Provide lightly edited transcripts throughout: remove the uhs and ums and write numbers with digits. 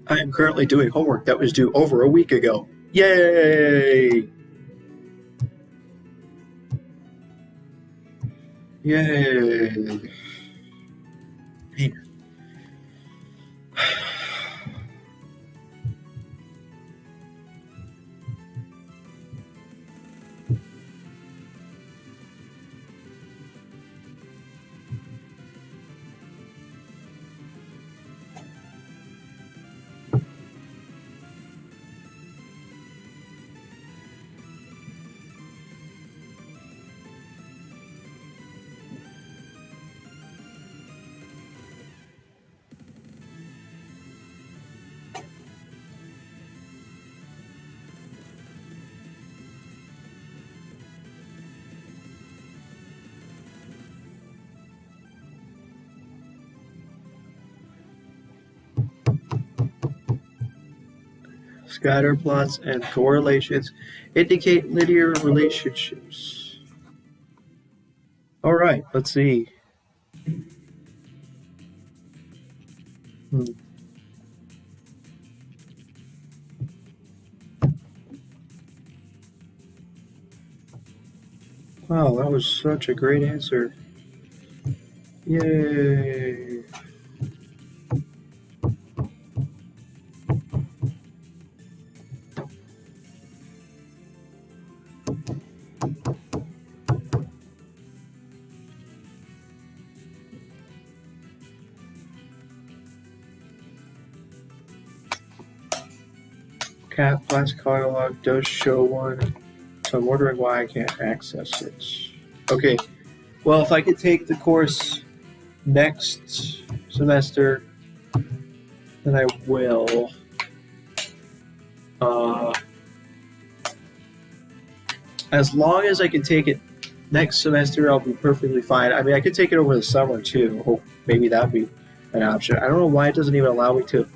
I am currently doing homework that was due over a week ago. Yay! Yay! Man. Scatter plots and correlations indicate linear relationships. All right, let's see. Hmm. Wow, that was such a great answer. Yay! Cat class catalog does show one, so I'm wondering why I can't access it. Okay, well, if I could take the course next semester, then I will. As long as I can take it next semester, I'll be perfectly fine. I mean, I could take it over the summer too. Hope maybe that'd be an option. I don't know why it doesn't even allow me to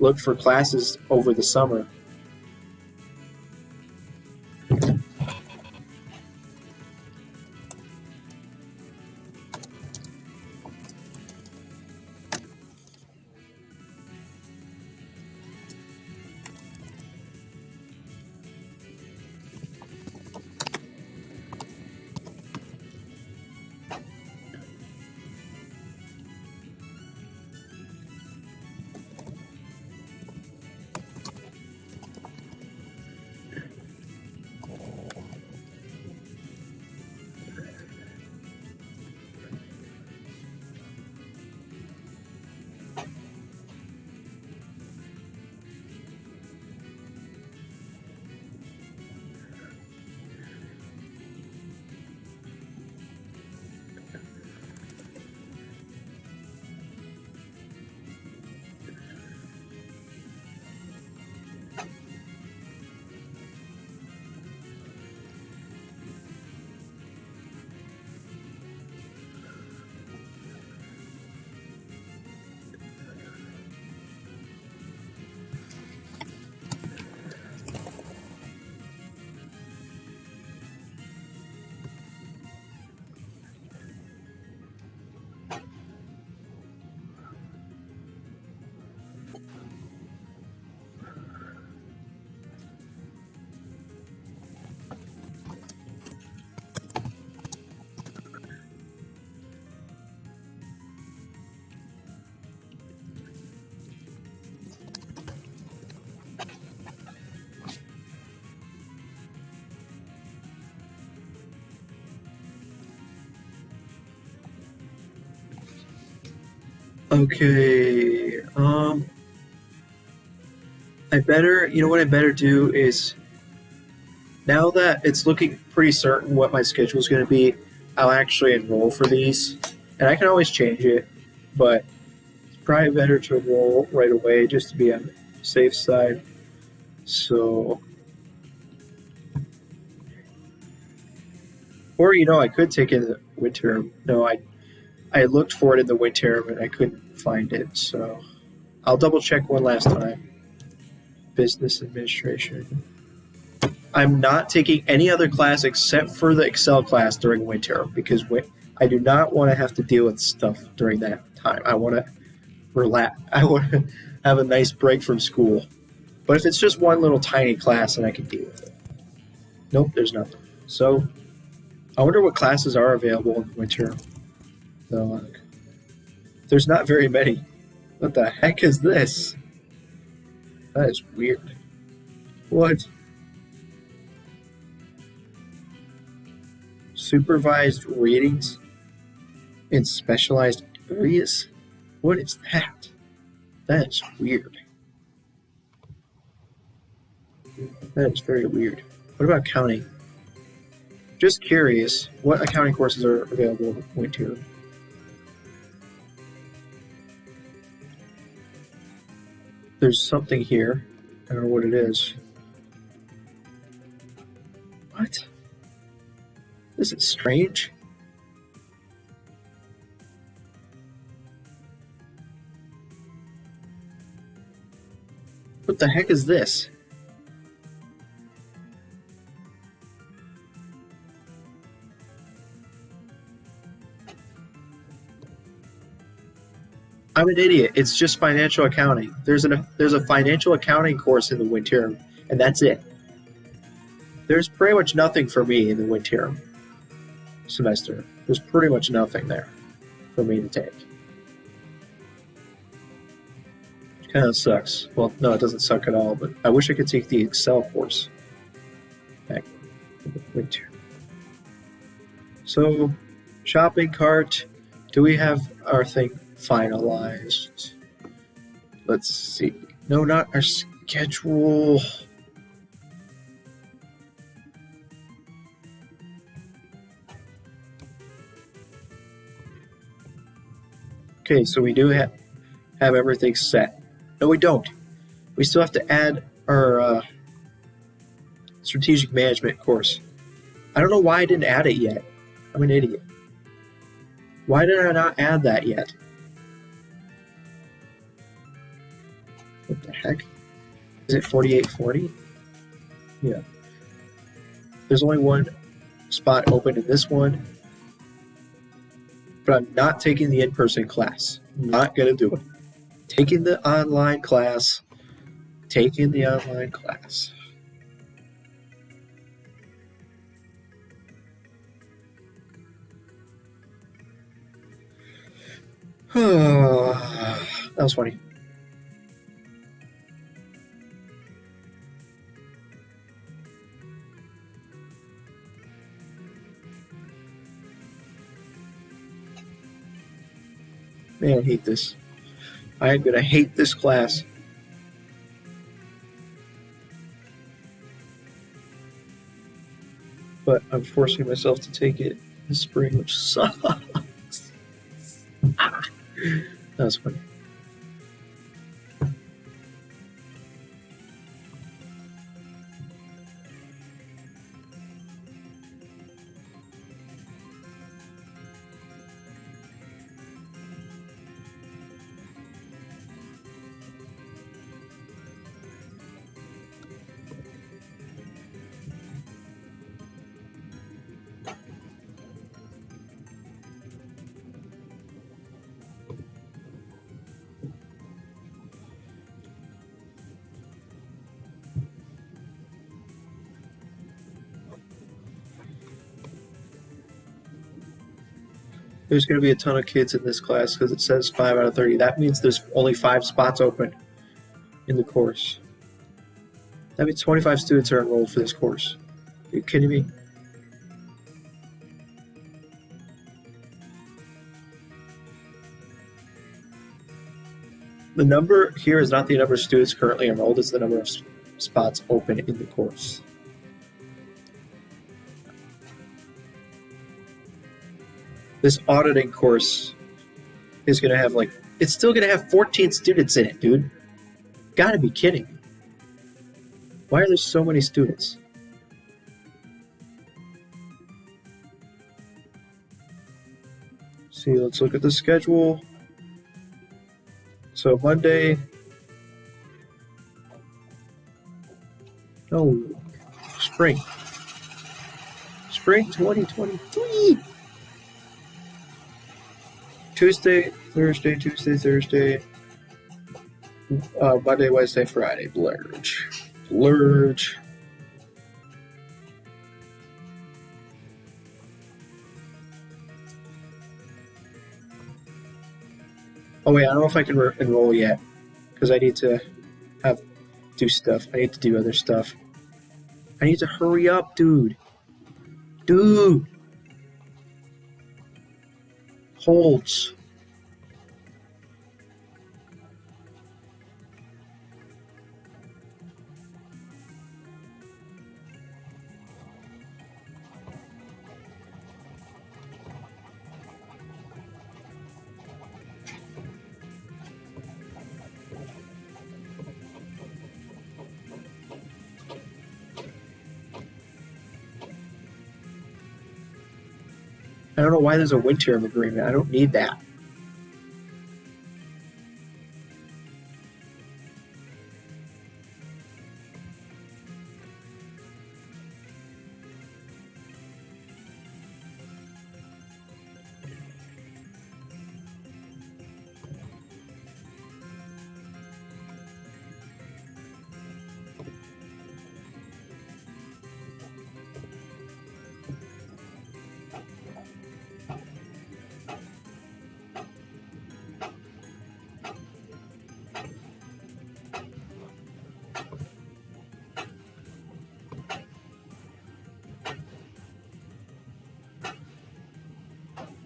look for classes over the summer. Okay. You know what I better do is, now that it's looking pretty certain what my schedule is going to be, I'll actually enroll for these. And I can always change it, but it's probably better to enroll right away just to be on the safe side. So, or I could take it in the winter. No, I looked for it in the winter and I couldn't find it. So, I'll double check one last time. Business administration. I'm not taking any other class except for the Excel class during winter because I do not want to have to deal with stuff during that time. I want to relax. I want to have a nice break from school. But if it's just one little tiny class, then I can deal with it. Nope, there's nothing. So I wonder what classes are available in the winter. So, there's not very many. What the heck is this? That is weird. What? Supervised readings in specialized areas? What is that? That is weird. That is very weird. What about accounting? Just curious, what accounting courses are available in winter? There's something here. I don't know what it is. What? This is strange. What the heck is this? I'm an idiot. It's just financial accounting. There's a financial accounting course in the winter, and that's it. There's pretty much nothing for me in the winter semester. There's pretty much nothing there for me to take. Which kind of sucks. Well, no, it doesn't suck at all, but I wish I could take the Excel course back in the winter. So, shopping cart. Do we have our thing finalized? Let's see. No, not our schedule. Okay, so we do have everything set. No, we don't. We still have to add our strategic management course. I don't know why I didn't add it yet. I'm an idiot. Why did I not add that yet? What the heck? Is it 4840? Yeah. There's only one spot open in this one. But I'm not taking the in-person class. I'm not going to do it. Taking the online class. Taking the online class. That was funny. Man, I hate this. I am going to hate this class. But I'm forcing myself to take it this spring, which sucks. That was funny. There's going to be a ton of kids in this class because it says 5 out of 30. That means there's only 5 spots open in the course. That means 25 students are enrolled for this course. Are you kidding me? The number here is not the number of students currently enrolled, it's the number of spots open in the course. This auditing course is going to have it's still going to have 14 students in it, dude. Gotta be kidding. Why are there so many students? See, let's look at the schedule. So Monday. No, spring. Spring 2023. Tuesday, Thursday. Monday, Wednesday, Friday. Blurge. Blurge. Oh wait, I don't know if I can enroll yet because I need to have do stuff. I need to do other stuff. I need to hurry up, dude. Dude, holds. I don't know why there's a winter agreement. I don't need that.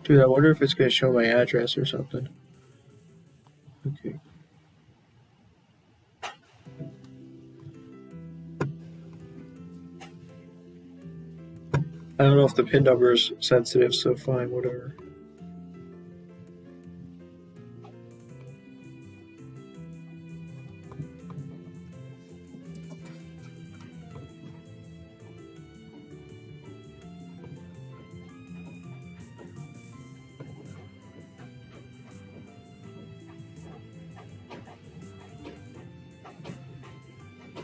Dude, I wonder if it's going to show my address or something. Okay. I don't know if the pin number is sensitive, so fine, whatever.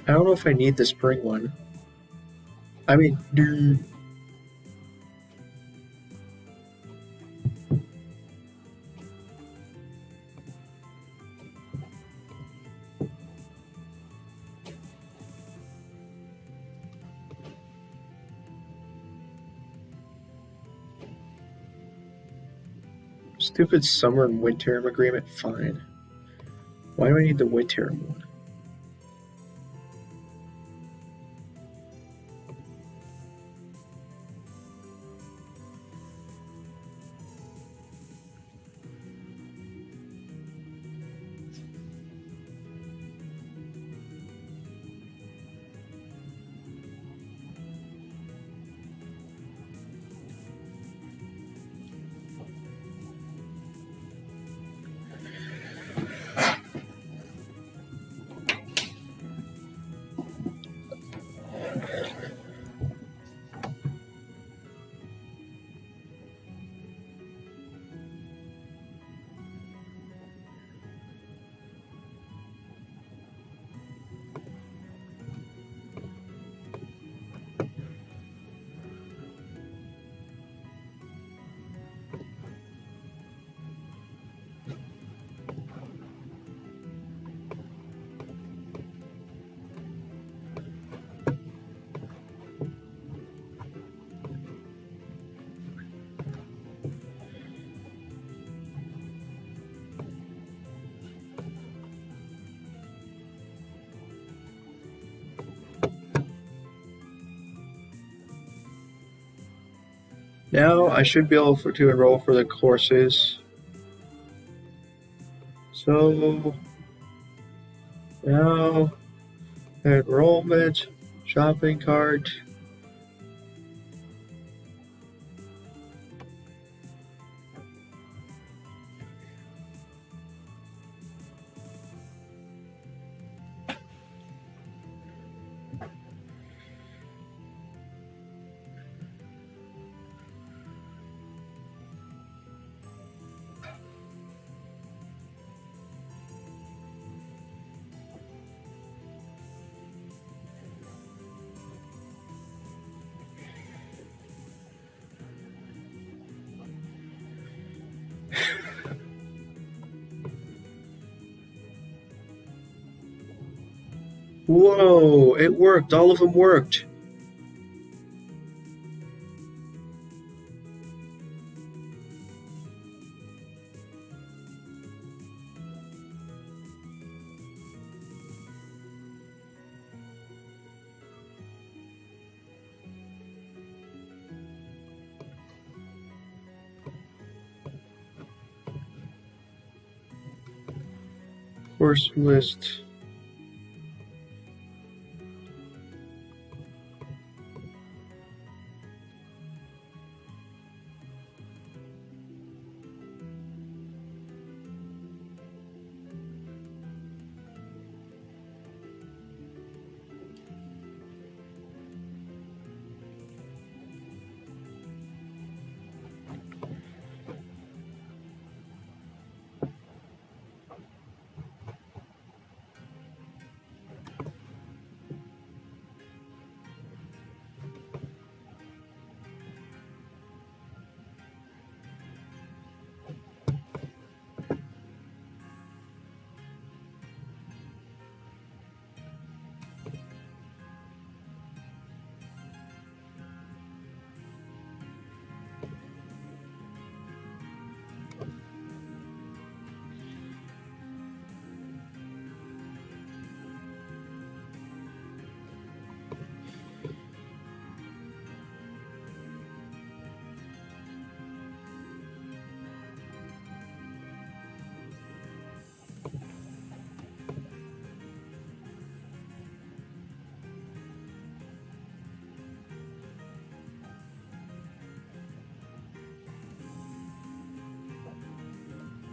I don't know if I need the spring one. I mean, dude. Stupid summer and winter agreement, fine. Why do I need the winter one? Now I should be able to enroll for the courses. So now enrollment, shopping cart. Whoa, it worked. All of them worked. Course list.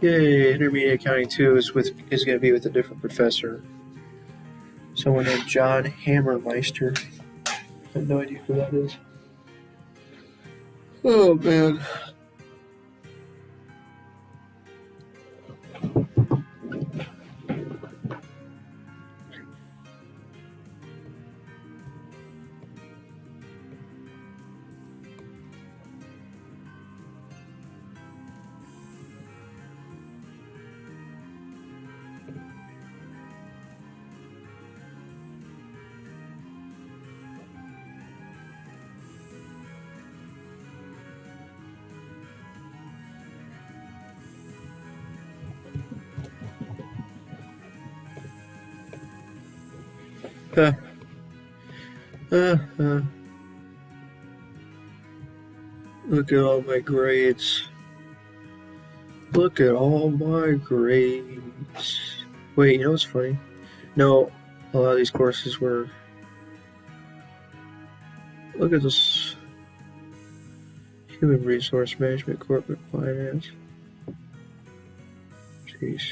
Yay, intermediate accounting 2 is going to be with a different professor. Someone named John Hammermeister. I have no idea who that is. Oh man. Uh, Look at all my grades. Look at all my grades. Wait, you know what's funny? No, a lot of these courses were... Look at this. Human Resource Management, Corporate Finance. Jeez.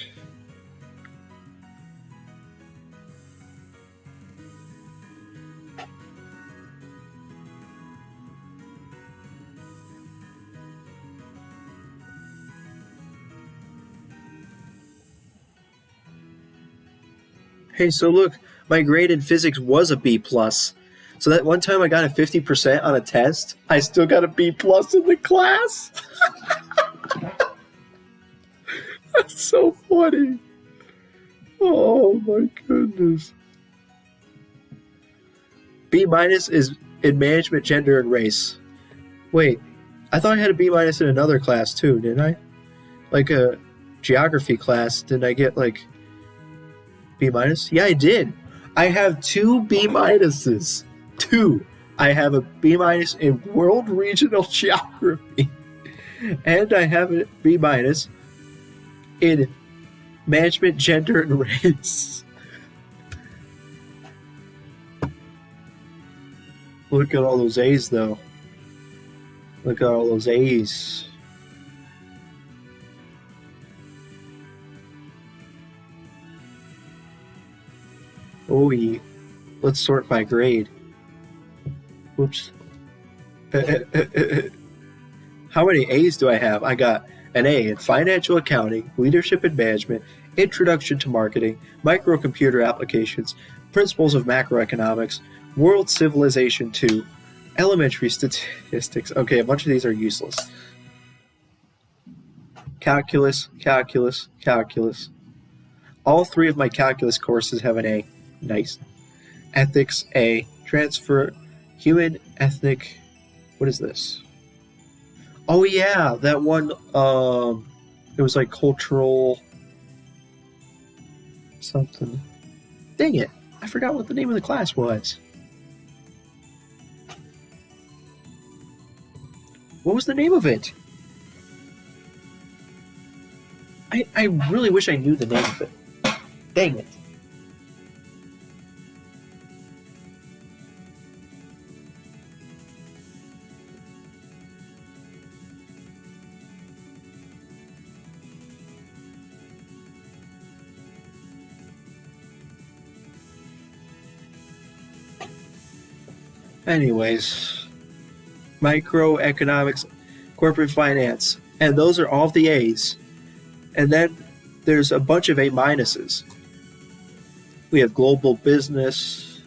Hey, so look, my grade in physics was a B plus. So that one time I got a 50% on a test, I still got a B plus in the class. That's so funny. Oh my goodness. B minus is in management, gender, and race. Wait, I thought I had a B minus in another class too, didn't I? Like a geography class. Didn't I get like B minus? Yeah, I did. I have 2 B minuses. 2. I have a B minus in world regional geography, and I have a B minus in management, gender, and race. Look at all those A's, though. Look at all those A's. Oh, yeah. Let's sort by grade. Whoops. How many A's do I have? I got an A in financial accounting, leadership and management, introduction to marketing, microcomputer applications, principles of macroeconomics, world civilization 2, elementary statistics. Okay, a bunch of these are useless. Calculus, calculus, calculus. All 3 of my calculus courses have an A. Nice. Ethics A. Transfer human ethnic. What is this? Oh yeah, that one. It was like cultural something. Dang it! I forgot what the name of the class was. What was the name of it? I really wish I knew the name of it. Dang it. Anyways, microeconomics, corporate finance, and those are all of the A's. And then there's a bunch of A minuses. We have global business,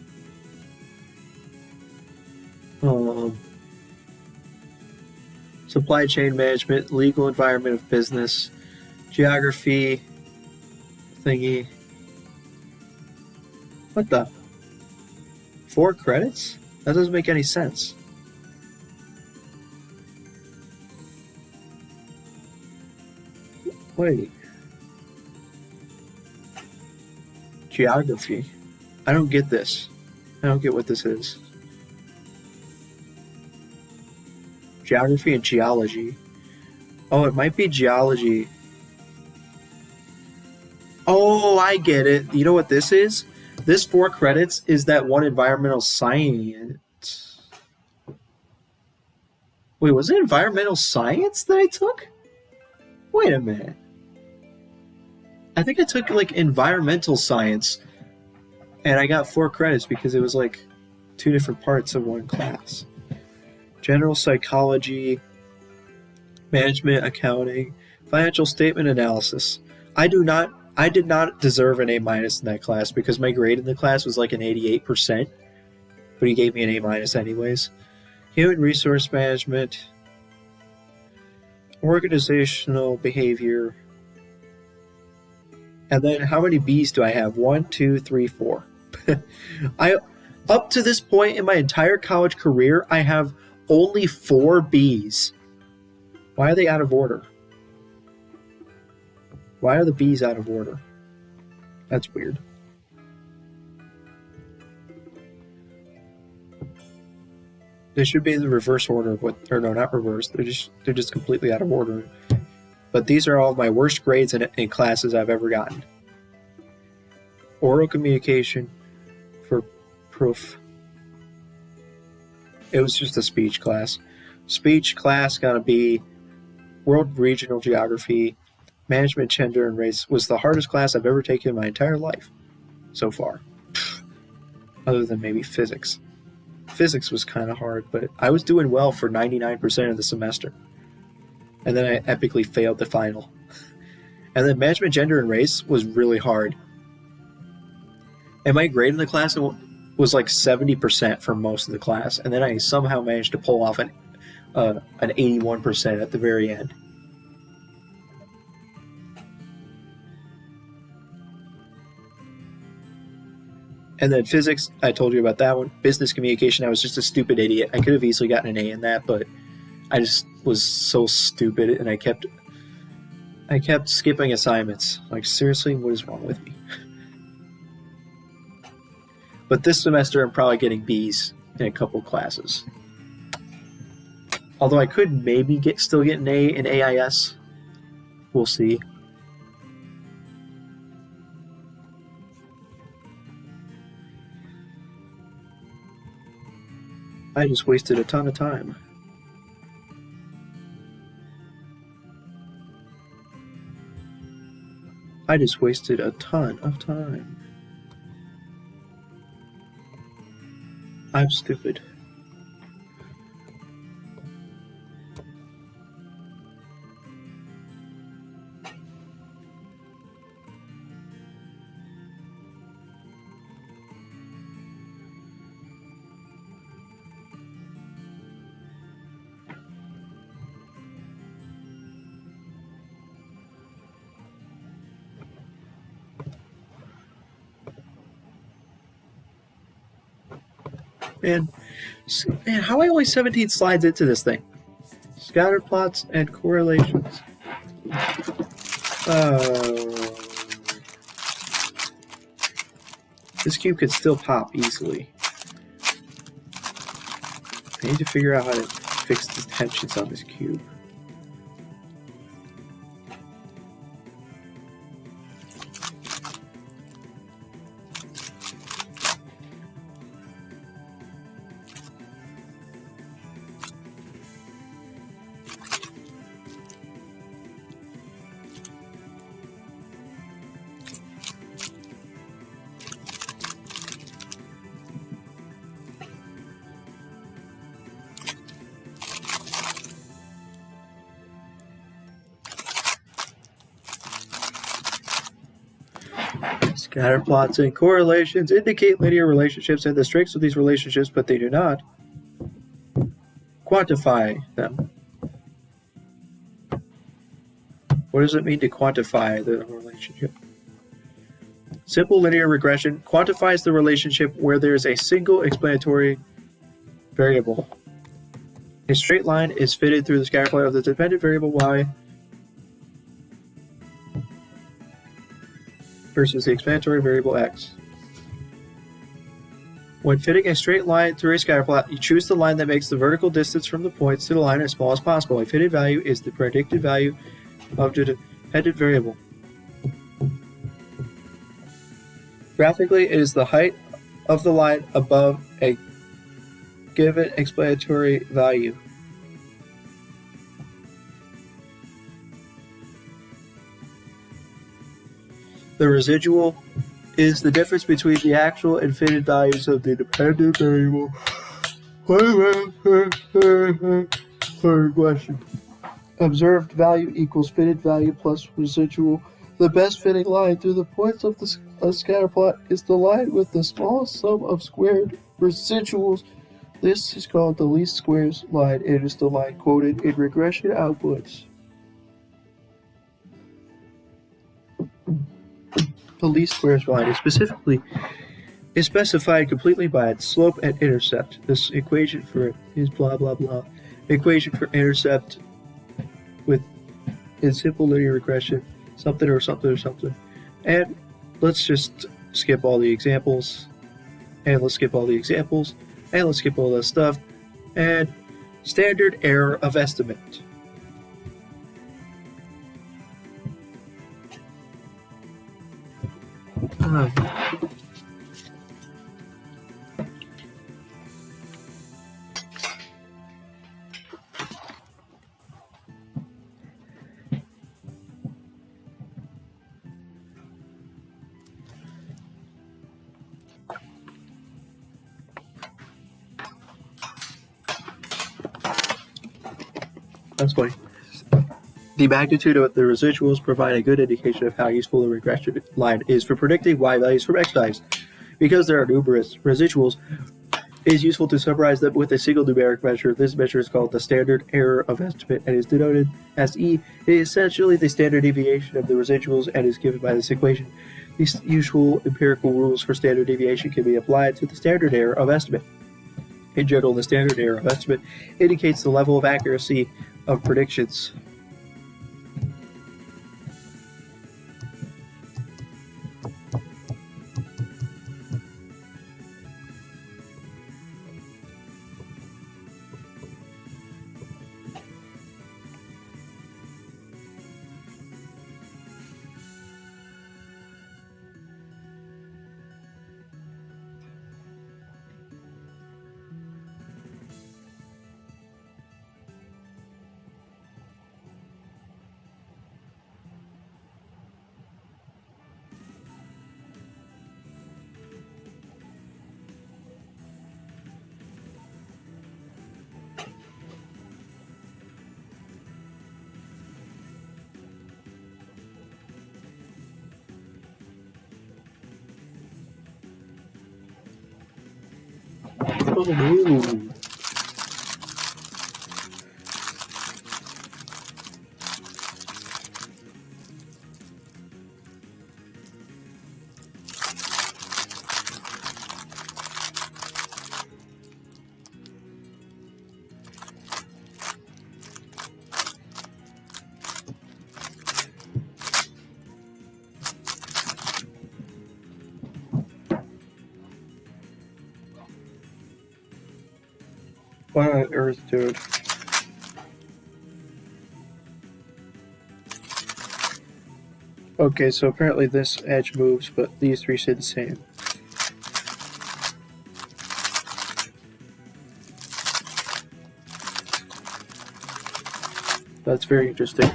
supply chain management, legal environment of business, geography, thingy. What the? 4 credits? That doesn't make any sense. Wait. Geography. I don't get this. I don't get what this is. Geography and geology. Oh, it might be geology. Oh, I get it. You know what this is? This 4 credits is that one environmental science. Wait, was it environmental science that I took? Wait a minute. I think I took like environmental science and I got 4 credits because it was like 2 different parts of one class. General psychology, management accounting, financial statement analysis. I did not deserve an A minus in that class because my grade in the class was like an 88%, but he gave me an A minus anyways. Human resource management, organizational behavior, and then how many B's do I have? 1, 2, 3, 4. Up to this point in my entire college career, I have only 4 B's. Why are they out of order? Why are the B's out of order? That's weird. They should be in the reverse order of what, or no, not reverse. They're just completely out of order. But these are all of my worst grades in classes I've ever gotten. Oral communication for proof. It was just a speech class. Speech class got to be world regional geography. Management, gender, and race was the hardest class I've ever taken in my entire life so far. Other than maybe physics. Physics was kind of hard, but I was doing well for 99% of the semester. And then I epically failed the final. And then management, gender, and race was really hard. And my grade in the class was like 70% for most of the class. And then I somehow managed to pull off an 81% at the very end. And then physics, I told you about that one. Business communication, I was just a stupid idiot. I could have easily gotten an A in that, but I just was so stupid, and I kept skipping assignments. Like, seriously, what is wrong with me? But this semester, I'm probably getting B's in a couple classes. Although I could maybe still get an A in AIS. We'll see. I just wasted a ton of time. I just wasted a ton of time. I'm stupid. Man, how are I only 17 slides into this thing? Scatter plots and correlations. This cube could still pop easily. I need to figure out how to fix the tensions on this cube. Scatter plots and correlations indicate linear relationships and the strengths of these relationships, but they do not quantify them. What does it mean to quantify the relationship? Simple linear regression quantifies the relationship where there is a single explanatory variable. A straight line is fitted through the scatter plot of the dependent variable y versus the explanatory variable x. When fitting a straight line through a scatter plot, you choose the line that makes the vertical distance from the points to the line as small as possible. A fitted value is the predicted value of the dependent variable. Graphically, it is the height of the line above a given explanatory value. The residual is the difference between the actual and fitted values of the dependent variable. Third question. Observed value equals fitted value plus residual. The best fitting line through the points of the scatter plot is the line with the smallest sum of squared residuals. This is called the least squares line. It is the line quoted in regression outputs. The least squares line is specified completely by its slope and intercept. This equation for is blah blah blah. Equation for intercept with in simple linear regression, something or something or something. And let's just skip all the examples. And let's skip all the examples. And let's skip all that stuff. And standard error of estimate. That's funny. The magnitude of the residuals provide a good indication of how useful the regression line is for predicting y values from x values. Because there are numerous residuals, it is useful to summarize them with a single numeric measure. This measure is called the standard error of estimate and is denoted as E. It is essentially the standard deviation of the residuals and is given by this equation. These usual empirical rules for standard deviation can be applied to the standard error of estimate. In general, the standard error of estimate indicates the level of accuracy of predictions. Oh no. What on earth, dude? Okay, so apparently this edge moves, but these three stay the same. That's very interesting.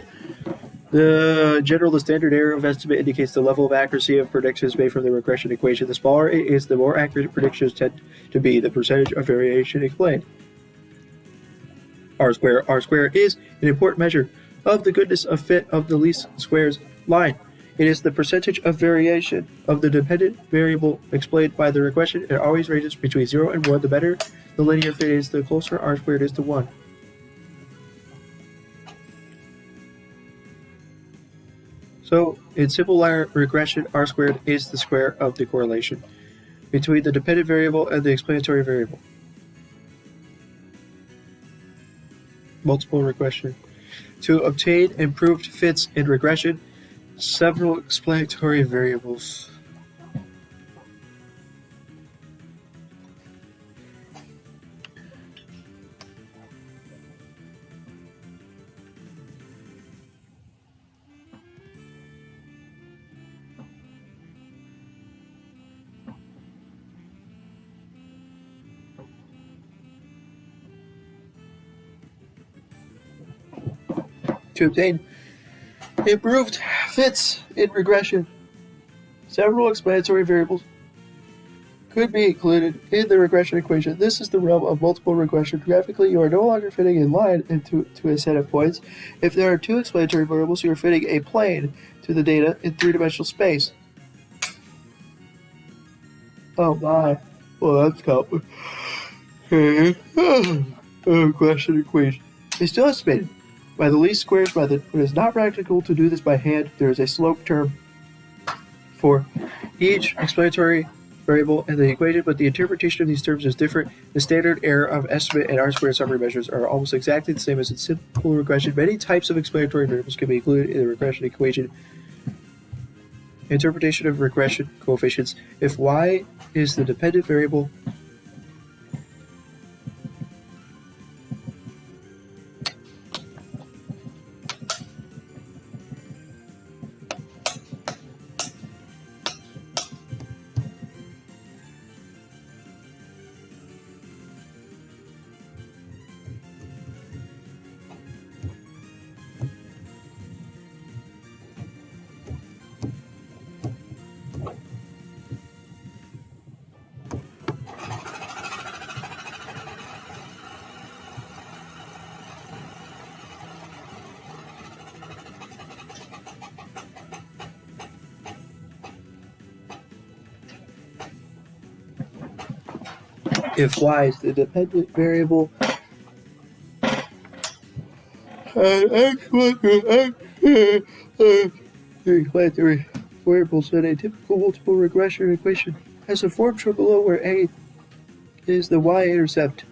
The standard error of estimate indicates the level of accuracy of predictions made from the regression equation. The smaller it is, the more accurate predictions tend to be. The percentage of variation explained. R square. R square is an important measure of the goodness of fit of the least squares line. It is the percentage of variation of the dependent variable explained by the regression. It always ranges between 0 and 1. The better the linear fit is, the closer R squared is to 1. So, in simple linear regression, R squared is the square of the correlation between the dependent variable and the explanatory variable. Multiple regression. To obtain improved fits in regression, several explanatory variables. To obtain improved fits in regression, several explanatory variables could be included in the regression equation. This is the realm of multiple regression. Graphically, you are no longer fitting a line into a set of points. If there are two explanatory variables, you are fitting a plane to the data in three-dimensional space. Oh my. Well, that's complicated. Regression equation. It's still estimated by the least squares method, but it is not practical to do this by hand. There is a slope term for each explanatory variable in the equation, but the interpretation of these terms is different. The standard error of estimate and R-squared summary measures are almost exactly the same as in simple regression. Many types of explanatory variables can be included in the regression equation. Interpretation of regression coefficients. If y is the dependent variable, if y is the dependent variable, the explanatory variables in a typical multiple regression equation has a form shown below where a is the y-intercept.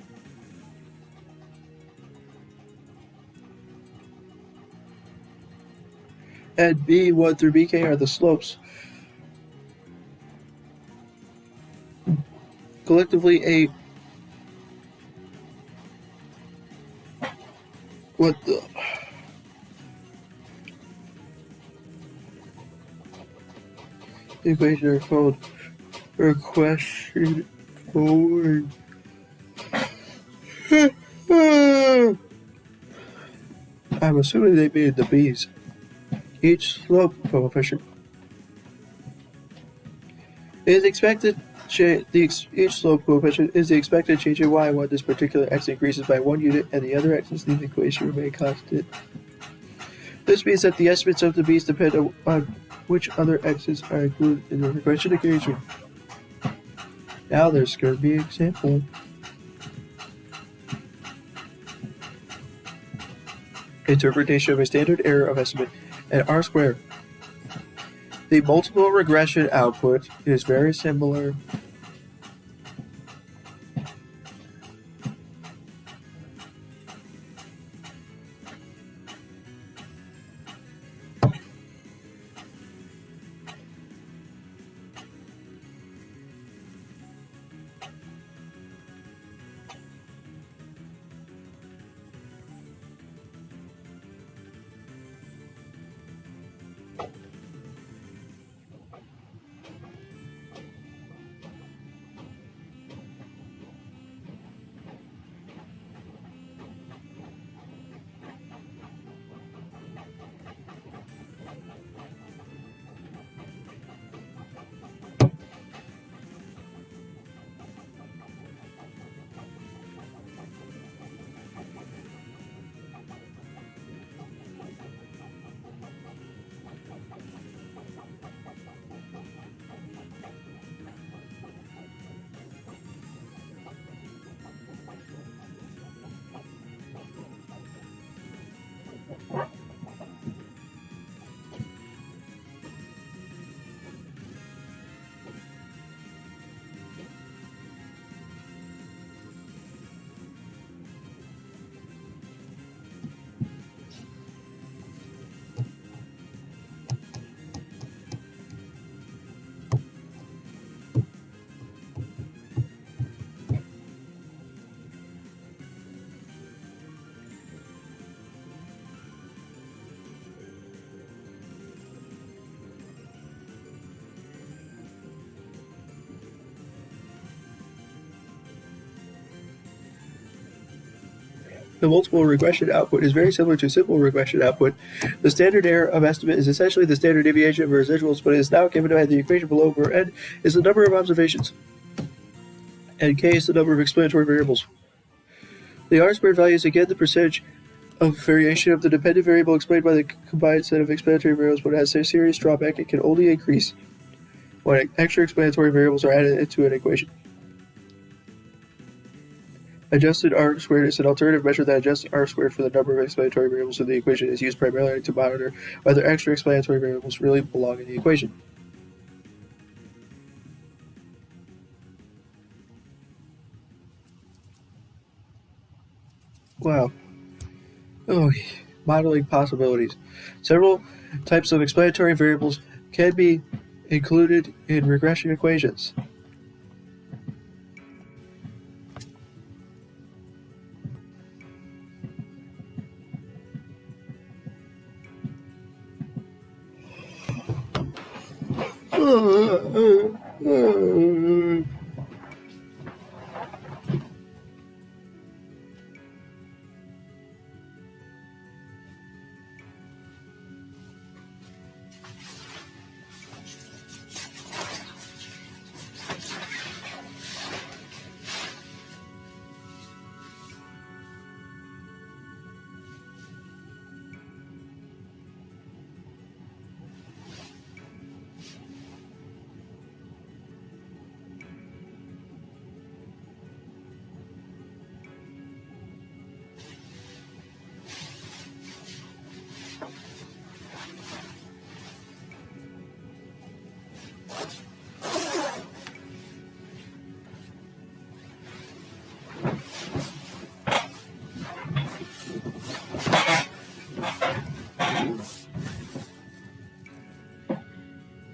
And b1 through bk are the slopes. Collectively, a what the equations are called regression forward. I'm assuming they made the b's. Each slope coefficient is expected. Each slope coefficient is the expected change in y when this particular x increases by 1 unit and the other x's in the equation remain constant. This means that the estimates of the b's depend on which other x's are included in the regression equation. Now there's going to be an example. Interpretation of a standard error of estimate at R squared. The multiple regression output is very similar The multiple regression output is very similar to simple regression output. The standard error of estimate is essentially the standard deviation of residuals, but it is now given by the equation below, where n is the number of observations and k is the number of explanatory variables. The R-squared value is again the percentage of variation of the dependent variable explained by the combined set of explanatory variables, but it has a serious drawback. It can only increase when extra explanatory variables are added into an equation. Adjusted R-squared is an alternative measure that adjusts R-squared for the number of explanatory variables in the equation. It is used primarily to monitor whether extra explanatory variables really belong in the equation. Wow. Oh, modeling possibilities. Several types of explanatory variables can be included in regression equations.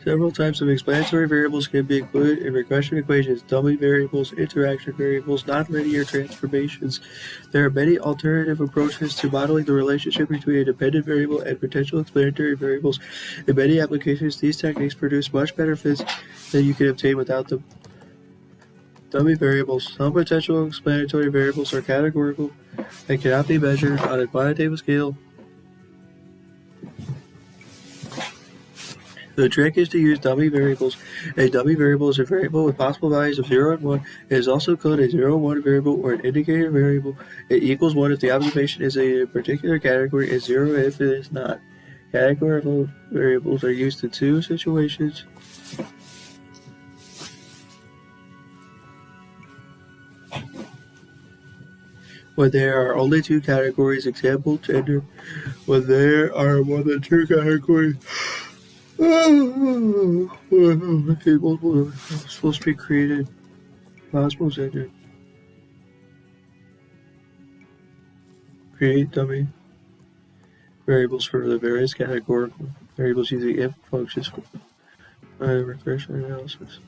Several types of explanatory variables can be included in regression equations: dummy variables, interaction variables, nonlinear transformations. There are many alternative approaches to modeling the relationship between a dependent variable and potential explanatory variables. In many applications, these techniques produce much better fits than you can obtain without them. Dummy variables. Some potential explanatory variables are categorical and cannot be measured on a quantitative scale. The trick is to use dummy variables. A dummy variable is a variable with possible values of 0 and 1. It is also called a 0 and 1 variable or an indicator variable. It equals 1 if the observation is a particular category and 0 if it is not. Categorical variables are used in two situations. When there are only two categories, example, gender. When there are more than two categories, people were supposed to be created. Possible gender. Create dummy variables for the various categorical variables using if functions for regression analysis.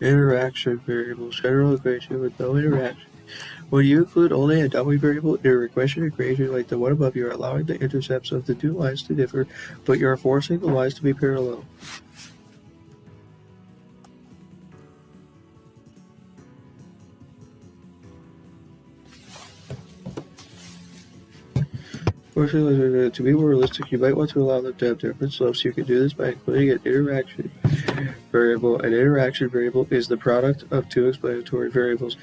Interaction variables. General equation with no interaction. When you include only a dummy variable in a regression equation like the one above, you are allowing the intercepts of the two lines to differ, but you are forcing the lines to be parallel. To be more realistic, you might want to allow them to have different slopes. You can do this by including an interaction variable. An interaction variable is the product of two explanatory variables.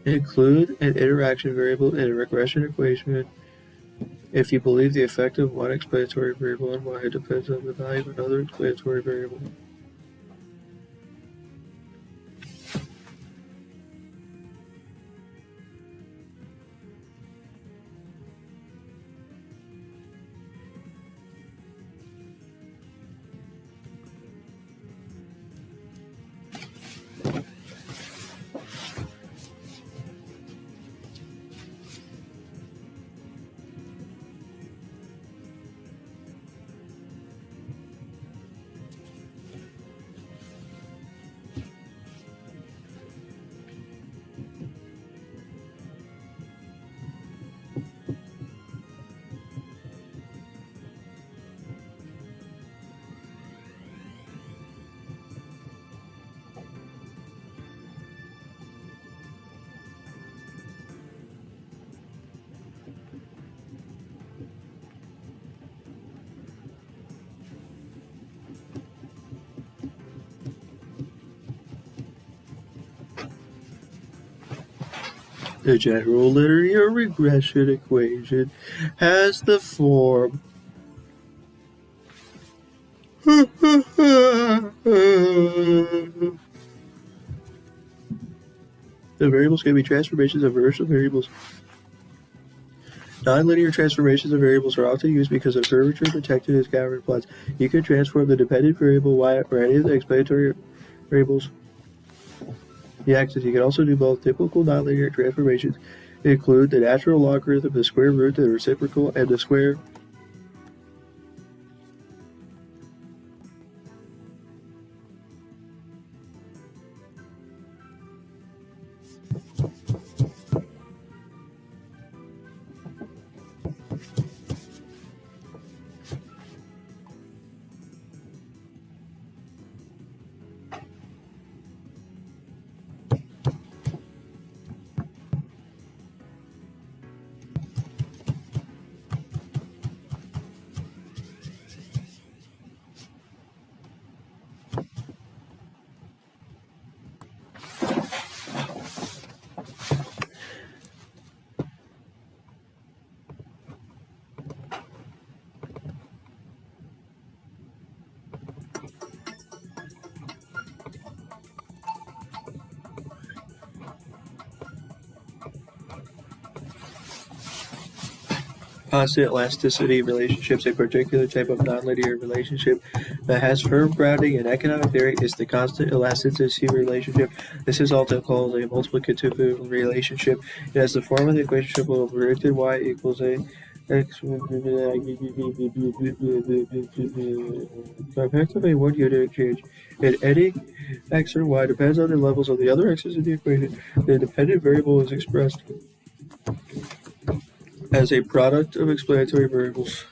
Include an interaction variable in a regression equation if you believe the effect of one explanatory variable on y depends on the value of another explanatory variable. The general linear regression equation has the form the variables can be transformations of reversal variables. Nonlinear transformations of variables are often used because of curvature protected as scatter plots. You can transform the dependent variable y or any of the explanatory variables the axis. You can also do both. Typical nonlinear transformations include the natural logarithm, the square root, the reciprocal, and the square. Constant elasticity relationships, a particular type of nonlinear relationship that has firm grounding in economic theory, is the constant elasticity relationship. This is also called a multiplicative relationship. It has the form of the equation of predicted y equals a x effectively one unit exchange. And any x or y depends on the levels of the other x's in the equation. The dependent variable is expressed as a product of explanatory variables.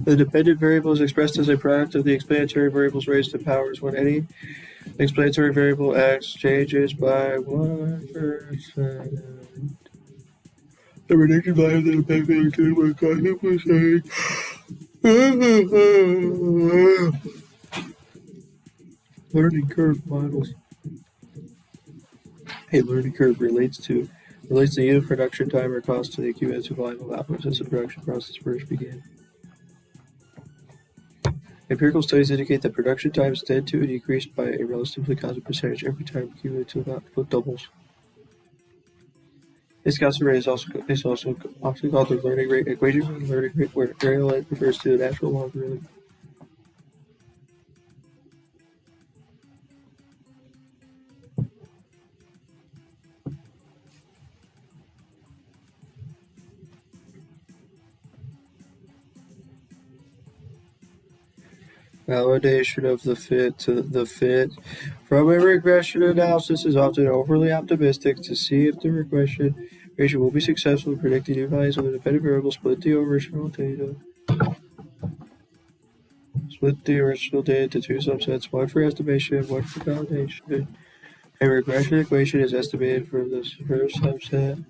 The dependent variable is expressed as a product of the explanatory variables raised to powers when any explanatory variable x changes by 1%. The predicted value of the dependent variable is constant percentage. Learning curve models. A learning curve relates the unit production time or cost to the cumulative volume of output since the production process first began. Empirical studies indicate that production times tend to decrease by a relatively constant percentage every time cumulative output doubles. This constant rate is also often called the learning rate equation, or the learning rate, where area length refers to the natural logarithm. Validation of the fit to the fit from a regression analysis is often overly optimistic to see if the regression will be successful in predicting new values of the dependent variable. Split the original data into two subsets, one for estimation and one for validation. A regression equation is estimated for the first subset.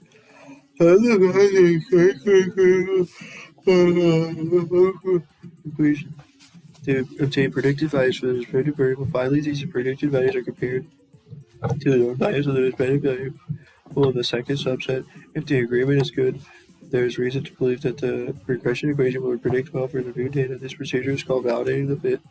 Equation to obtain predicted values for the dependent variable. Finally, these predicted values are compared to the known values of the dependent variable of the second subset. If the agreement is good, there is reason to believe that the regression equation will predict well for the new data. This procedure is called validating the fit.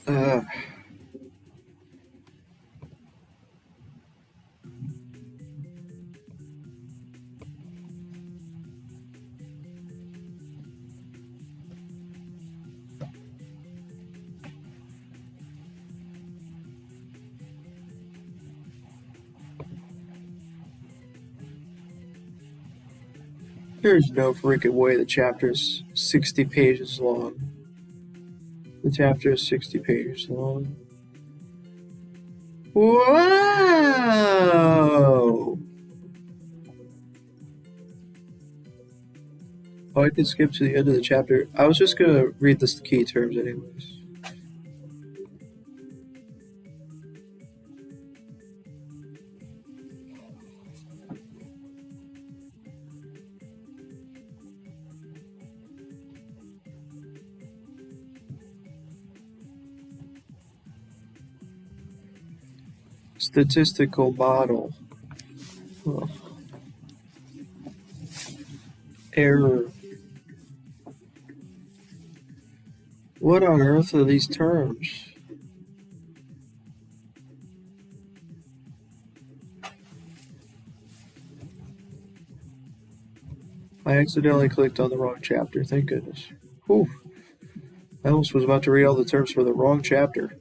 Uh, there's no freaking way the chapter's 60 pages long. The chapter is 60 pages long. Whoa! Oh, I can skip to the end of the chapter. I was just gonna read the key terms anyways. Statistical model. Oh. Error. What on earth are these terms? I accidentally clicked on the wrong chapter. Thank goodness. Whew. I almost was about to read all the terms for the wrong chapter.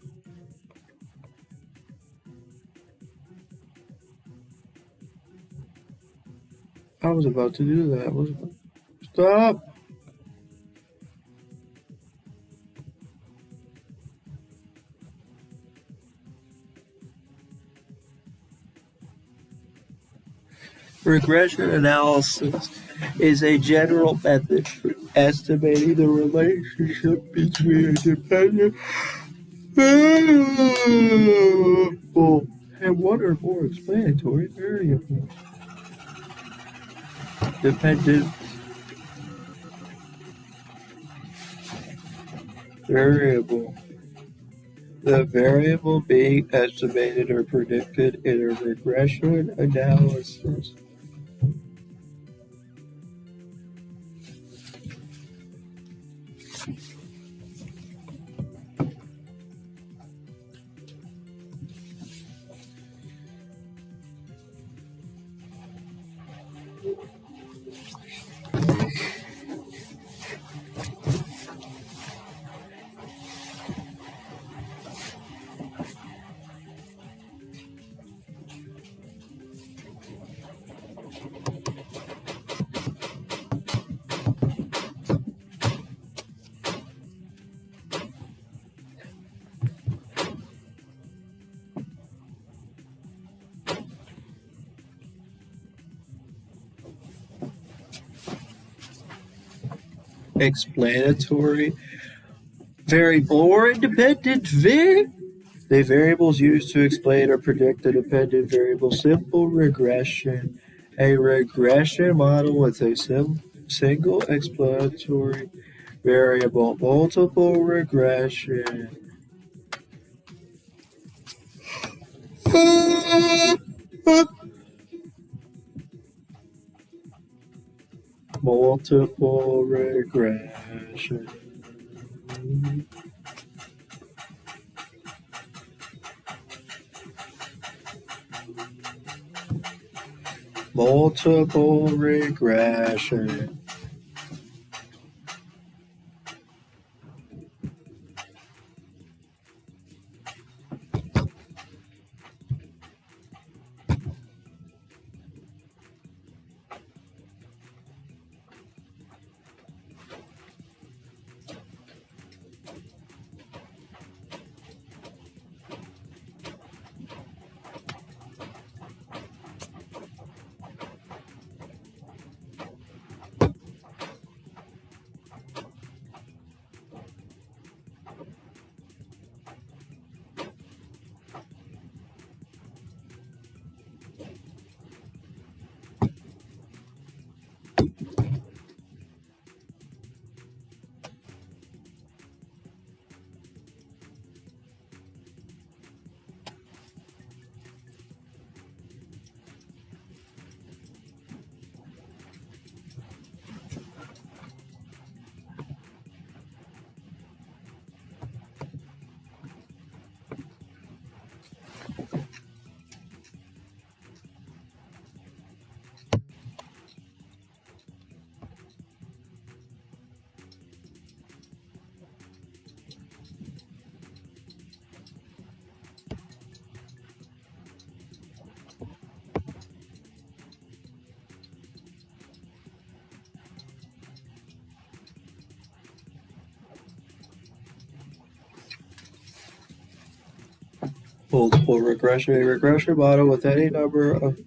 I was about to do that. Stop! Regression analysis is a general method for estimating the relationship between a dependent variable and one or more explanatory variables. Dependent variable. The variable being estimated or predicted in a regression analysis. Explanatory variable or independent variable. The variables used to explain or predict the dependent variable. Simple regression. A regression model with a single explanatory variable. Multiple regression. Multiple regression. Multiple regression. Multiple regression. A regression model with any number of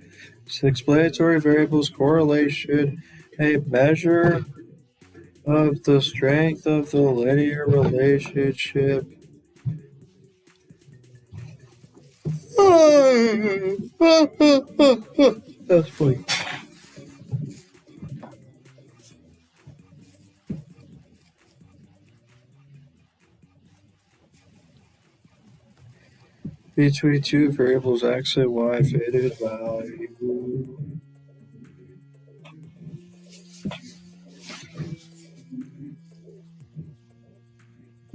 explanatory variables correlation. A measure of the strength of the linear relationship. That's funny. Between two variables x and y fitted value.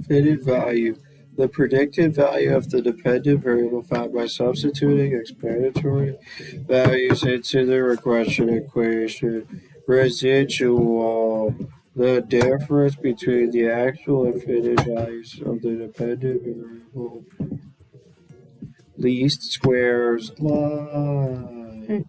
Fitted value. The predicted value of the dependent variable found by substituting explanatory values into the regression equation. Residual. The difference between the actual and fitted values of the dependent variable. Least squares line.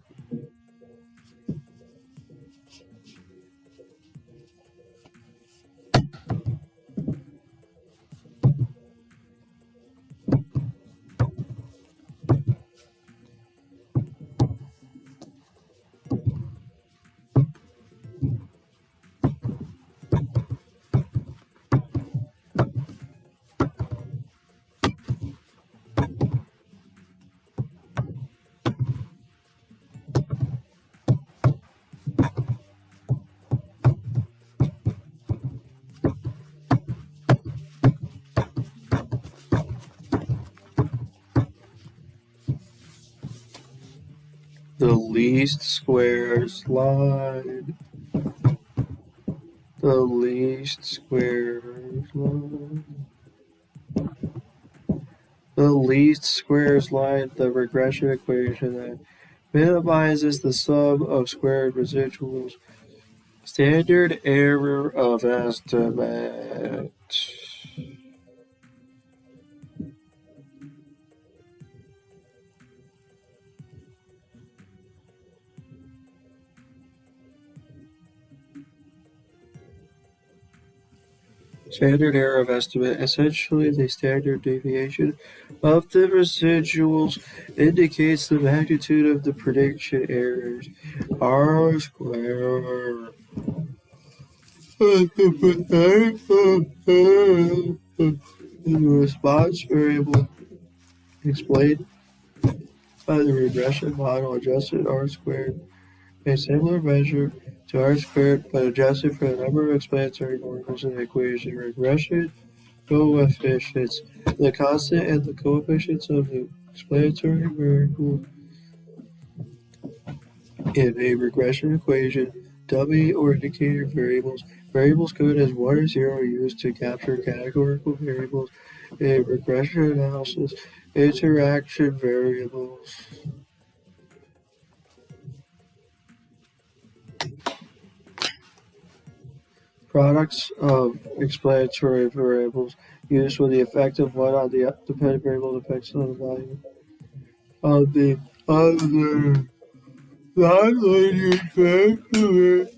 The least squares line. The least squares line. The least squares line, the regression equation that minimizes the sum of squared residuals. Standard error of estimate. Standard error of estimate, essentially the standard deviation of the residuals, indicates the magnitude of the prediction errors. R squared. The response variable explained by the regression model adjusted R squared, a similar measure to R squared but adjusted for the number of explanatory variables in the equation. Regression coefficients. The constant and the coefficients of the explanatory variable in a regression equation. Dummy or indicator variables. Variables coded as 1 or 0 are used to capture categorical variables in regression analysis. Interaction variables. Products of explanatory variables used when the effect of one on the dependent variable depends on the value of the other non-linear factor.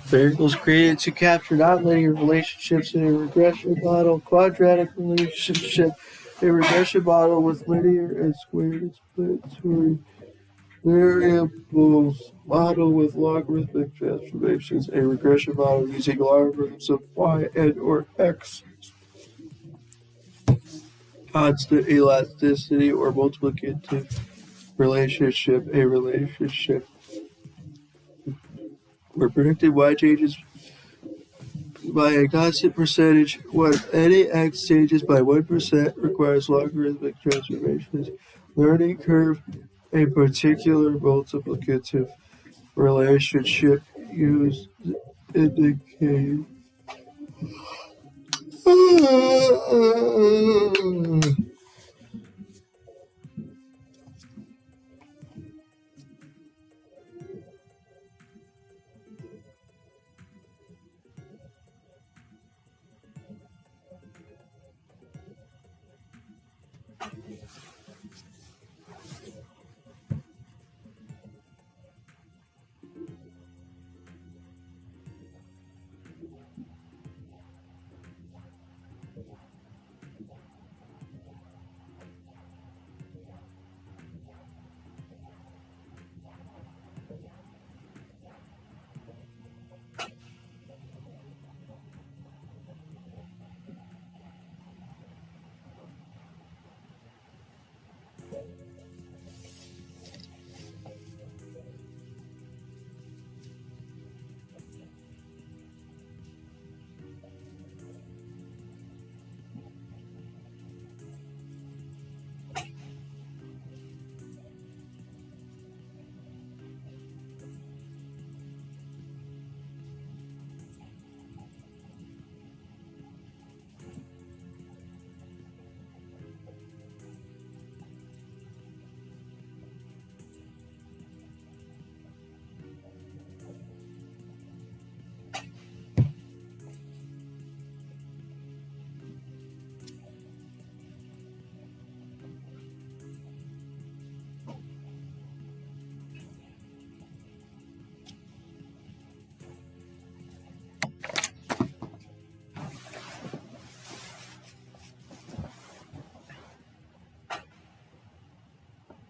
Variables created to capture nonlinear relationships in a regression model. Quadratic relationship. A regression model with linear and squared explanatory variables. Model with logarithmic transformations. A regression model using logarithms of y and or x. Constant elasticity or multiplicative relationship. A relationship where predicted y changes by a constant percentage when any x changes by 1% requires logarithmic transformations. Learning curve, a particular multiplicative relationship used indicate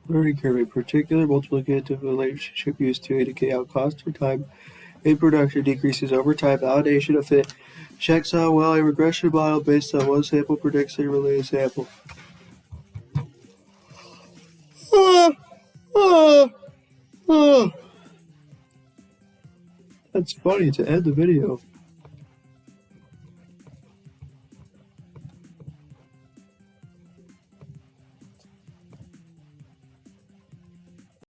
Learning curve, a particular multiplicative relationship used to indicate how cost or time in production decreases over time. Validation of fit checks how well a regression model based on one sample predicts a related sample. That's funny to end the video.